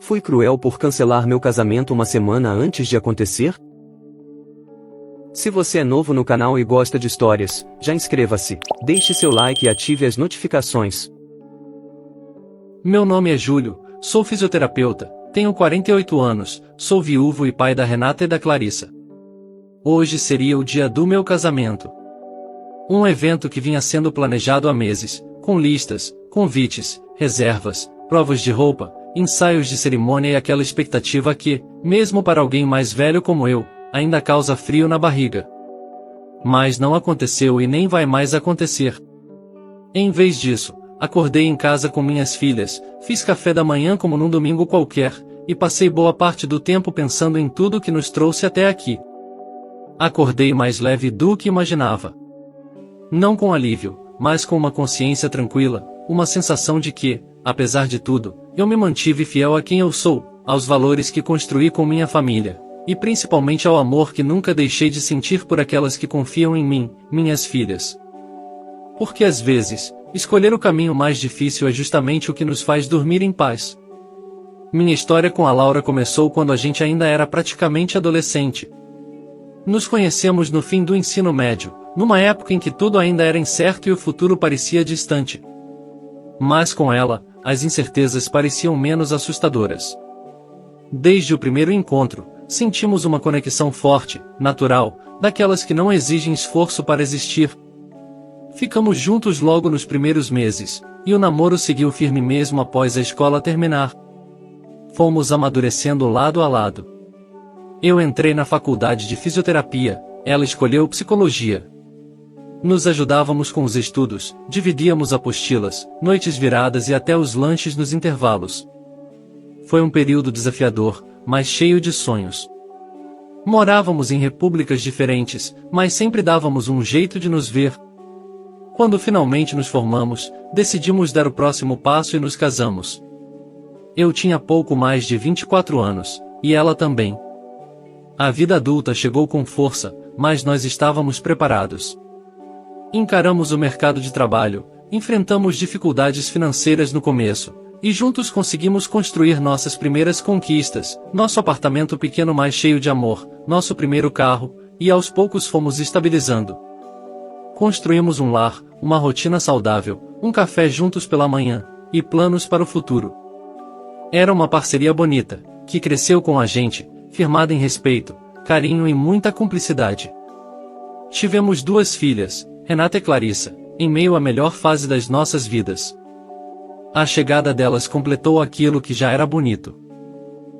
fui cruel por cancelar meu casamento uma semana antes de acontecer? Se você é novo no canal e gosta de histórias, já inscreva-se, deixe seu like e ative as notificações. Meu nome é Júlio, sou fisioterapeuta, tenho 48 anos, sou viúvo e pai da Renata e da Clarissa. Hoje seria o dia do meu casamento. Um evento que vinha sendo planejado há meses, com listas, convites, reservas, provas de roupa, ensaios de cerimônia e aquela expectativa que, mesmo para alguém mais velho como eu, ainda causa frio na barriga. Mas não aconteceu e nem vai mais acontecer. Em vez disso, acordei em casa com minhas filhas, fiz café da manhã como num domingo qualquer, e passei boa parte do tempo pensando em tudo que nos trouxe até aqui. Acordei mais leve do que imaginava. Não com alívio, mas com uma consciência tranquila, uma sensação de que, apesar de tudo, eu me mantive fiel a quem eu sou, aos valores que construí com minha família, e principalmente ao amor que nunca deixei de sentir por aquelas que confiam em mim, minhas filhas. Porque às vezes, escolher o caminho mais difícil é justamente o que nos faz dormir em paz. Minha história com a Laura começou quando a gente ainda era praticamente adolescente. Nos conhecemos no fim do ensino médio, numa época em que tudo ainda era incerto e o futuro parecia distante. Mas com ela, as incertezas pareciam menos assustadoras. Desde o primeiro encontro, sentimos uma conexão forte, natural, daquelas que não exigem esforço para existir. Ficamos juntos logo nos primeiros meses, e o namoro seguiu firme mesmo após a escola terminar. Fomos amadurecendo lado a lado. Eu entrei na faculdade de fisioterapia, ela escolheu psicologia. Nos ajudávamos com os estudos, dividíamos apostilas, noites viradas e até os lanches nos intervalos. Foi um período desafiador, mas cheio de sonhos. Morávamos em repúblicas diferentes, mas sempre dávamos um jeito de nos ver. Quando finalmente nos formamos, decidimos dar o próximo passo e nos casamos. Eu tinha pouco mais de 24 anos, e ela também. A vida adulta chegou com força, mas nós estávamos preparados. Encaramos o mercado de trabalho, enfrentamos dificuldades financeiras no começo, e juntos conseguimos construir nossas primeiras conquistas, nosso apartamento pequeno mais cheio de amor, nosso primeiro carro, e aos poucos fomos estabilizando. Construímos um lar, uma rotina saudável, um café juntos pela manhã, e planos para o futuro. Era uma parceria bonita, que cresceu com a gente, firmada em respeito, carinho e muita cumplicidade. Tivemos 2 filhas, Renata e Clarissa, em meio à melhor fase das nossas vidas. A chegada delas completou aquilo que já era bonito.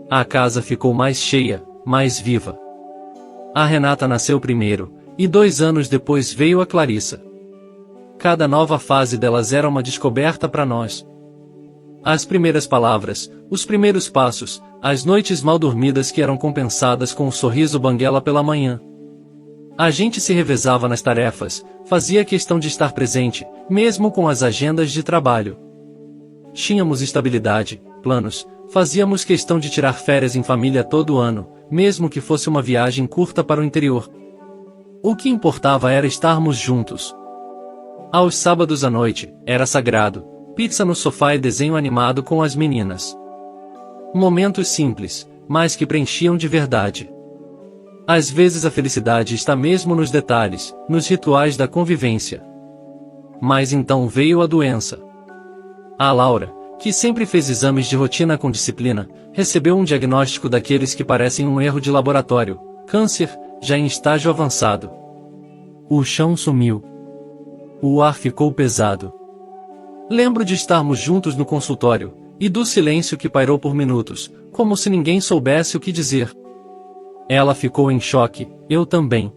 A casa ficou mais cheia, mais viva. A Renata nasceu primeiro, e 2 anos depois veio a Clarissa. Cada nova fase delas era uma descoberta para nós. As primeiras palavras, os primeiros passos, as noites mal dormidas que eram compensadas com um sorriso banguela pela manhã. A gente se revezava nas tarefas, fazia questão de estar presente, mesmo com as agendas de trabalho. Tínhamos estabilidade, planos, fazíamos questão de tirar férias em família todo ano, mesmo que fosse uma viagem curta para o interior. O que importava era estarmos juntos. Aos sábados à noite, era sagrado, pizza no sofá e desenho animado com as meninas. Momentos simples, mas que preenchiam de verdade. Às vezes a felicidade está mesmo nos detalhes, nos rituais da convivência. Mas então veio a doença. A Laura, que sempre fez exames de rotina com disciplina, recebeu um diagnóstico daqueles que parecem um erro de laboratório: câncer, já em estágio avançado. O chão sumiu. O ar ficou pesado. Lembro de estarmos juntos no consultório, e do silêncio que pairou por minutos, como se ninguém soubesse o que dizer. Ela ficou em choque, eu também.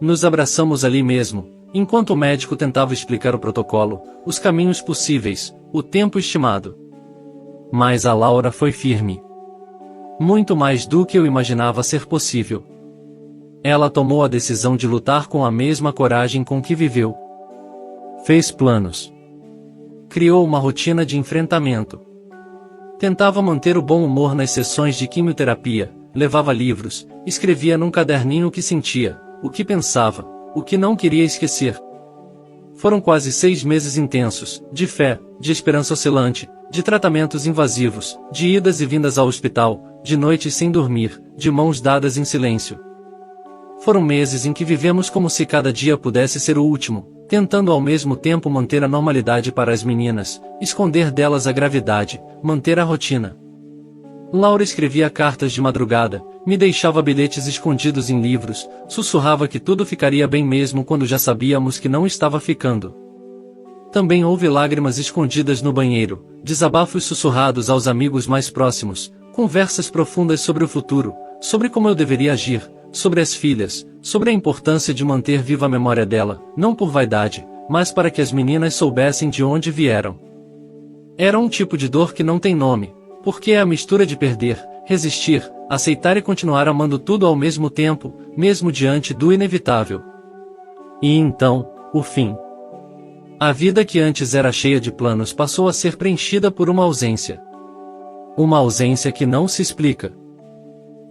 Nos abraçamos ali mesmo, enquanto o médico tentava explicar o protocolo, os caminhos possíveis, o tempo estimado. Mas a Laura foi firme. Muito mais do que eu imaginava ser possível. Ela tomou a decisão de lutar com a mesma coragem com que viveu. Fez planos. Criou uma rotina de enfrentamento. Tentava manter o bom humor nas sessões de quimioterapia, levava livros, escrevia num caderninho o que sentia, o que pensava, o que não queria esquecer. Foram quase 6 meses intensos, de fé, de esperança oscilante, de tratamentos invasivos, de idas e vindas ao hospital, de noites sem dormir, de mãos dadas em silêncio. Foram meses em que vivemos como se cada dia pudesse ser o último, tentando ao mesmo tempo manter a normalidade para as meninas, esconder delas a gravidade, manter a rotina. Laura escrevia cartas de madrugada, me deixava bilhetes escondidos em livros, sussurrava que tudo ficaria bem mesmo quando já sabíamos que não estava ficando. Também houve lágrimas escondidas no banheiro, desabafos sussurrados aos amigos mais próximos, conversas profundas sobre o futuro, sobre como eu deveria agir, sobre as filhas, sobre a importância de manter viva a memória dela, não por vaidade, mas para que as meninas soubessem de onde vieram. Era um tipo de dor que não tem nome, porque é a mistura de perder, resistir, aceitar e continuar amando tudo ao mesmo tempo, mesmo diante do inevitável. E então, o fim. A vida que antes era cheia de planos passou a ser preenchida por uma ausência. Uma ausência que não se explica.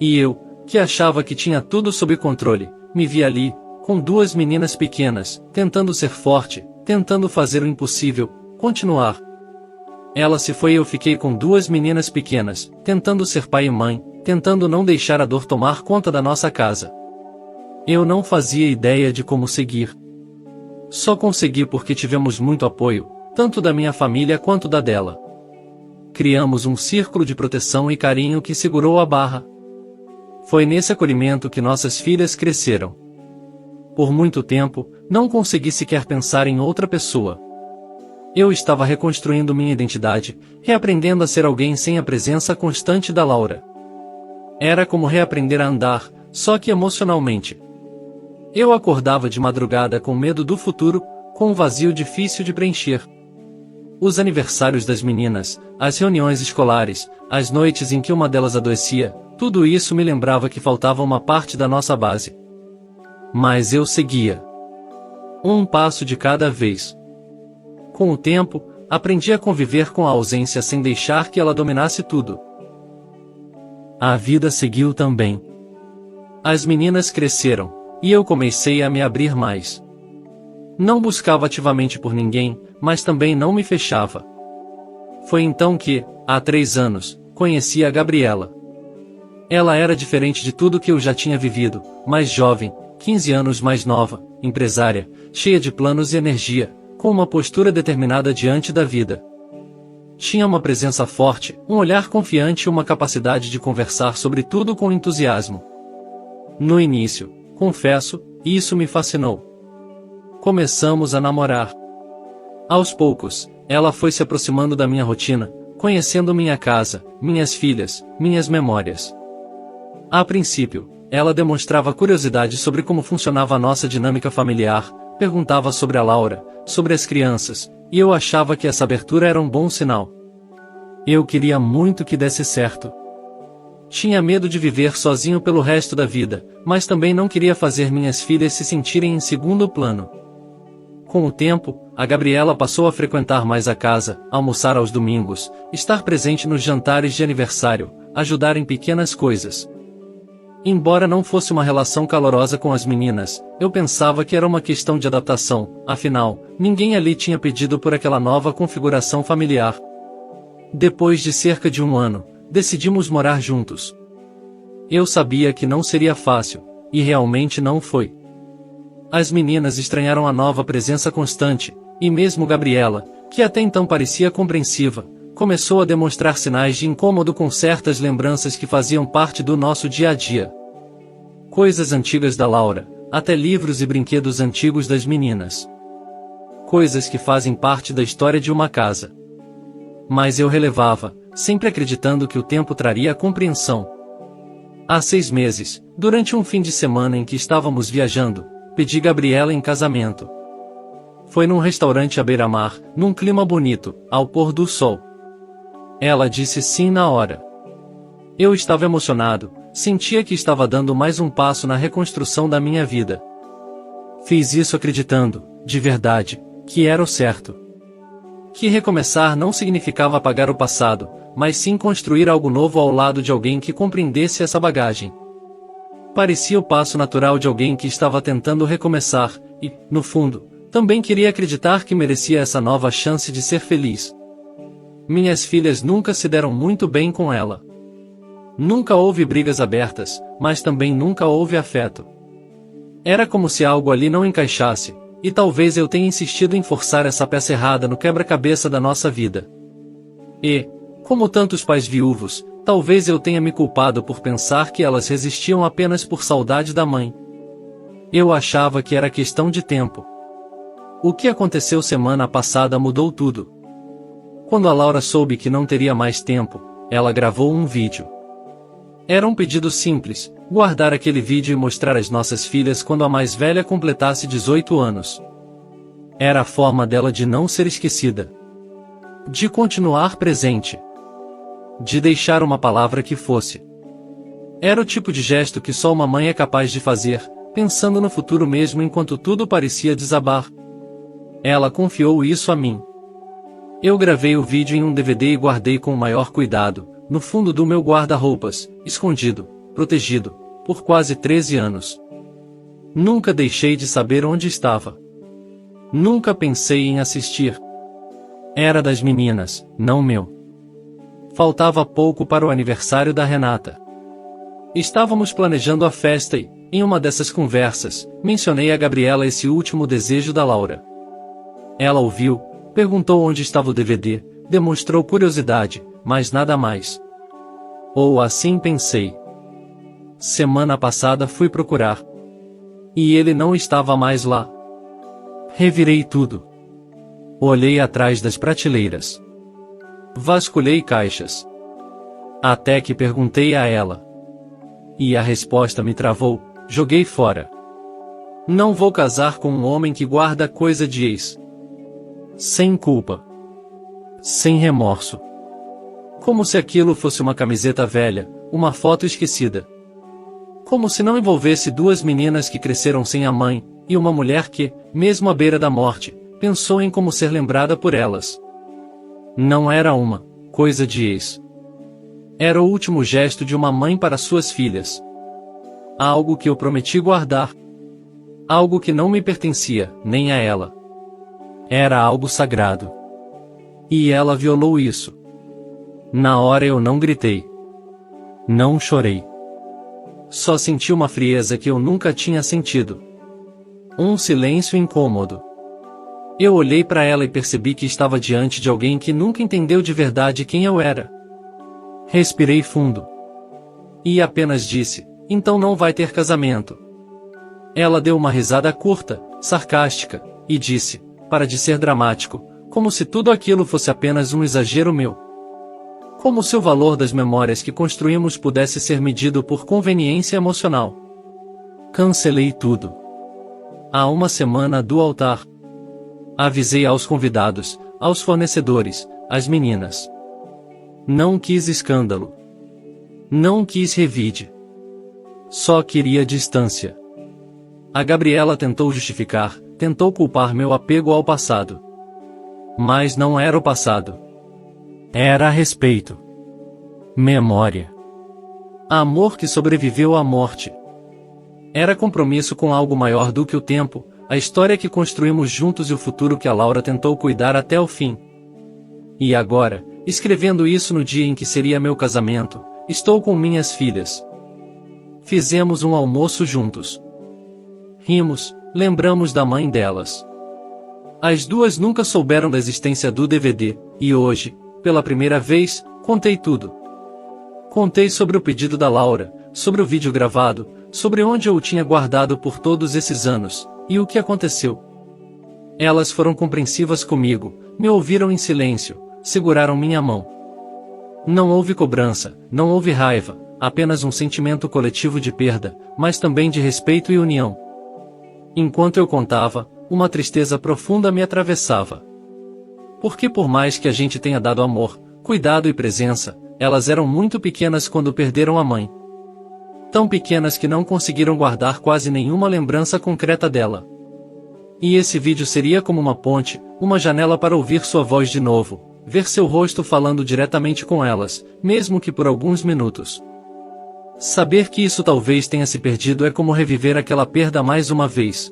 E eu, que achava que tinha tudo sob controle, me vi ali, com duas meninas pequenas, tentando ser forte, tentando fazer o impossível, continuar. Ela se foi e eu fiquei com duas meninas pequenas, tentando ser pai e mãe, tentando não deixar a dor tomar conta da nossa casa. Eu não fazia ideia de como seguir. Só consegui porque tivemos muito apoio, tanto da minha família quanto da dela. Criamos um círculo de proteção e carinho que segurou a barra. Foi nesse acolhimento que nossas filhas cresceram. Por muito tempo, não consegui sequer pensar em outra pessoa. Eu estava reconstruindo minha identidade, reaprendendo a ser alguém sem a presença constante da Laura. Era como reaprender a andar, só que emocionalmente. Eu acordava de madrugada com medo do futuro, com um vazio difícil de preencher. Os aniversários das meninas, as reuniões escolares, as noites em que uma delas adoecia, tudo isso me lembrava que faltava uma parte da nossa base. Mas eu seguia. Um passo de cada vez. Com o tempo, aprendi a conviver com a ausência sem deixar que ela dominasse tudo. A vida seguiu também. As meninas cresceram, e eu comecei a me abrir mais. Não buscava ativamente por ninguém, mas também não me fechava. Foi então que, há 3 anos, conheci a Gabriela. Ela era diferente de tudo que eu já tinha vivido, mais jovem, 15 anos mais nova, empresária, cheia de planos e energia, com uma postura determinada diante da vida. Tinha uma presença forte, um olhar confiante e uma capacidade de conversar sobre tudo com entusiasmo. No início, confesso, isso me fascinou. Começamos a namorar. Aos poucos, ela foi se aproximando da minha rotina, conhecendo minha casa, minhas filhas, minhas memórias. A princípio, ela demonstrava curiosidade sobre como funcionava a nossa dinâmica familiar, perguntava sobre a Laura, sobre as crianças, e eu achava que essa abertura era um bom sinal. Eu queria muito que desse certo. Tinha medo de viver sozinho pelo resto da vida, mas também não queria fazer minhas filhas se sentirem em segundo plano. Com o tempo, a Gabriela passou a frequentar mais a casa, almoçar aos domingos, estar presente nos jantares de aniversário, ajudar em pequenas coisas. Embora não fosse uma relação calorosa com as meninas, eu pensava que era uma questão de adaptação, afinal, ninguém ali tinha pedido por aquela nova configuração familiar. Depois de cerca de 1 ano, decidimos morar juntos. Eu sabia que não seria fácil, e realmente não foi. As meninas estranharam a nova presença constante, e mesmo Gabriela, que até então parecia compreensiva, começou a demonstrar sinais de incômodo com certas lembranças que faziam parte do nosso dia a dia. Coisas antigas da Laura, até livros e brinquedos antigos das meninas. Coisas que fazem parte da história de uma casa. Mas eu relevava, sempre acreditando que o tempo traria a compreensão. Há 6 meses, durante um fim de semana em que estávamos viajando, pedi Gabriela em casamento. Foi num restaurante à beira-mar, num clima bonito, ao pôr do sol. Ela disse sim na hora. Eu estava emocionado, sentia que estava dando mais um passo na reconstrução da minha vida. Fiz isso acreditando, de verdade, que era o certo. Que recomeçar não significava apagar o passado, mas sim construir algo novo ao lado de alguém que compreendesse essa bagagem. Parecia o passo natural de alguém que estava tentando recomeçar, e, no fundo, também queria acreditar que merecia essa nova chance de ser feliz. Minhas filhas nunca se deram muito bem com ela. Nunca houve brigas abertas, mas também nunca houve afeto. Era como se algo ali não encaixasse, e talvez eu tenha insistido em forçar essa peça errada no quebra-cabeça da nossa vida. E, como tantos pais viúvos, talvez eu tenha me culpado por pensar que elas resistiam apenas por saudade da mãe. Eu achava que era questão de tempo. O que aconteceu semana passada mudou tudo. Quando a Laura soube que não teria mais tempo, ela gravou um vídeo. Era um pedido simples, guardar aquele vídeo e mostrar às nossas filhas quando a mais velha completasse 18 anos. Era a forma dela de não ser esquecida. De continuar presente. De deixar uma palavra que fosse. Era o tipo de gesto que só uma mãe é capaz de fazer, pensando no futuro mesmo enquanto tudo parecia desabar. Ela confiou isso a mim. Eu gravei o vídeo em um DVD e guardei com o maior cuidado, no fundo do meu guarda-roupas, escondido, protegido, por quase 13 anos. Nunca deixei de saber onde estava. Nunca pensei em assistir. Era das meninas, não meu. Faltava pouco para o aniversário da Renata. Estávamos planejando a festa e, em uma dessas conversas, mencionei a Gabriela esse último desejo da Laura. Ela ouviu, perguntou onde estava o DVD, demonstrou curiosidade, mas nada mais. Ou assim pensei. Semana passada fui procurar. E ele não estava mais lá. Revirei tudo. Olhei atrás das prateleiras. Vasculhei caixas. Até que perguntei a ela. E a resposta me travou, joguei fora. Não vou casar com um homem que guarda coisa de ex. Sem culpa. Sem remorso. Como se aquilo fosse uma camiseta velha, uma foto esquecida. Como se não envolvesse duas meninas que cresceram sem a mãe, e uma mulher que, mesmo à beira da morte, pensou em como ser lembrada por elas. Não era uma coisa de ex. Era o último gesto de uma mãe para suas filhas. Algo que eu prometi guardar. Algo que não me pertencia, nem a ela. Era algo sagrado. E ela violou isso. Na hora eu não gritei. Não chorei. Só senti uma frieza que eu nunca tinha sentido. Um silêncio incômodo. Eu olhei para ela e percebi que estava diante de alguém que nunca entendeu de verdade quem eu era. Respirei fundo. E apenas disse, então não vai ter casamento. Ela deu uma risada curta, sarcástica, e disse, para de ser dramático, como se tudo aquilo fosse apenas um exagero meu. Como se o valor das memórias que construímos pudesse ser medido por conveniência emocional. Cancelei tudo. Há uma semana do altar. Avisei aos convidados, aos fornecedores, às meninas. Não quis escândalo. Não quis revide. Só queria distância. A Gabriela tentou justificar, tentou culpar meu apego ao passado. Mas não era o passado. Era respeito. Memória. Amor que sobreviveu à morte. Era compromisso com algo maior do que o tempo, a história que construímos juntos e o futuro que a Laura tentou cuidar até o fim. E agora, escrevendo isso no dia em que seria meu casamento, estou com minhas filhas. Fizemos um almoço juntos. Rimos, lembramos da mãe delas. As duas nunca souberam da existência do DVD, e hoje, pela primeira vez, contei tudo. Contei sobre o pedido da Laura, sobre o vídeo gravado, sobre onde eu o tinha guardado por todos esses anos, e o que aconteceu. Elas foram compreensivas comigo, me ouviram em silêncio, seguraram minha mão. Não houve cobrança, não houve raiva, apenas um sentimento coletivo de perda, mas também de respeito e união. Enquanto eu contava, uma tristeza profunda me atravessava. Porque por mais que a gente tenha dado amor, cuidado e presença, elas eram muito pequenas quando perderam a mãe. Tão pequenas que não conseguiram guardar quase nenhuma lembrança concreta dela. E esse vídeo seria como uma ponte, uma janela para ouvir sua voz de novo, ver seu rosto falando diretamente com elas, mesmo que por alguns minutos. Saber que isso talvez tenha se perdido é como reviver aquela perda mais uma vez.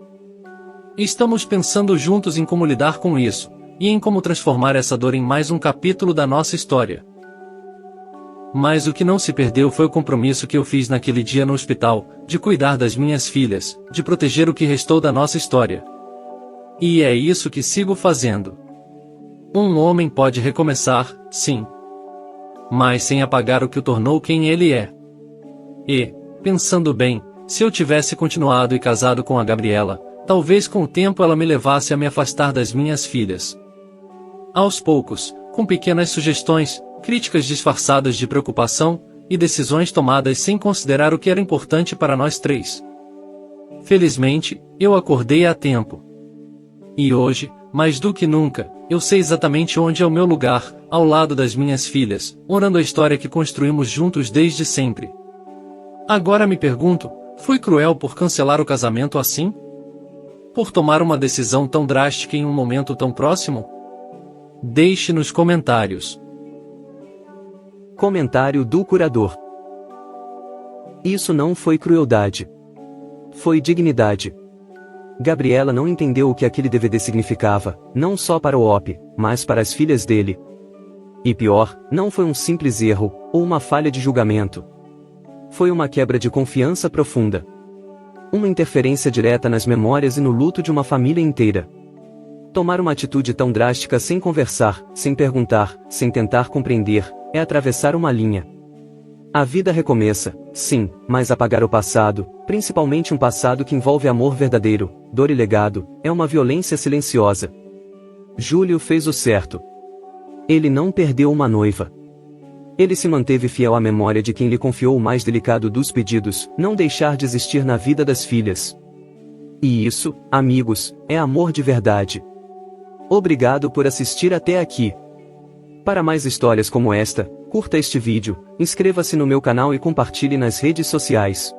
Estamos pensando juntos em como lidar com isso, e em como transformar essa dor em mais um capítulo da nossa história. Mas o que não se perdeu foi o compromisso que eu fiz naquele dia no hospital, de cuidar das minhas filhas, de proteger o que restou da nossa história. E é isso que sigo fazendo. Um homem pode recomeçar, sim, mas sem apagar o que o tornou quem ele é. E, pensando bem, se eu tivesse continuado e casado com a Gabriela, talvez com o tempo ela me levasse a me afastar das minhas filhas. Aos poucos, com pequenas sugestões, críticas disfarçadas de preocupação, e decisões tomadas sem considerar o que era importante para nós três. Felizmente, eu acordei a tempo. E hoje, mais do que nunca, eu sei exatamente onde é o meu lugar, ao lado das minhas filhas, honrando a história que construímos juntos desde sempre. Agora me pergunto, fui cruel por cancelar o casamento assim? Por tomar uma decisão tão drástica em um momento tão próximo? Deixe nos comentários. Comentário do curador. Isso não foi crueldade. Foi dignidade. Gabriela não entendeu o que aquele DVD significava, não só para o OP, mas para as filhas dele. E pior, não foi um simples erro, ou uma falha de julgamento. Foi uma quebra de confiança profunda. Uma interferência direta nas memórias e no luto de uma família inteira. Tomar uma atitude tão drástica sem conversar, sem perguntar, sem tentar compreender, é atravessar uma linha. A vida recomeça, sim, mas apagar o passado, principalmente um passado que envolve amor verdadeiro, dor e legado, é uma violência silenciosa. Júlio fez o certo. Ele não perdeu uma noiva. Ele se manteve fiel à memória de quem lhe confiou o mais delicado dos pedidos, não deixar de existir na vida das filhas. E isso, amigos, é amor de verdade. Obrigado por assistir até aqui. Para mais histórias como esta, curta este vídeo, inscreva-se no meu canal e compartilhe nas redes sociais.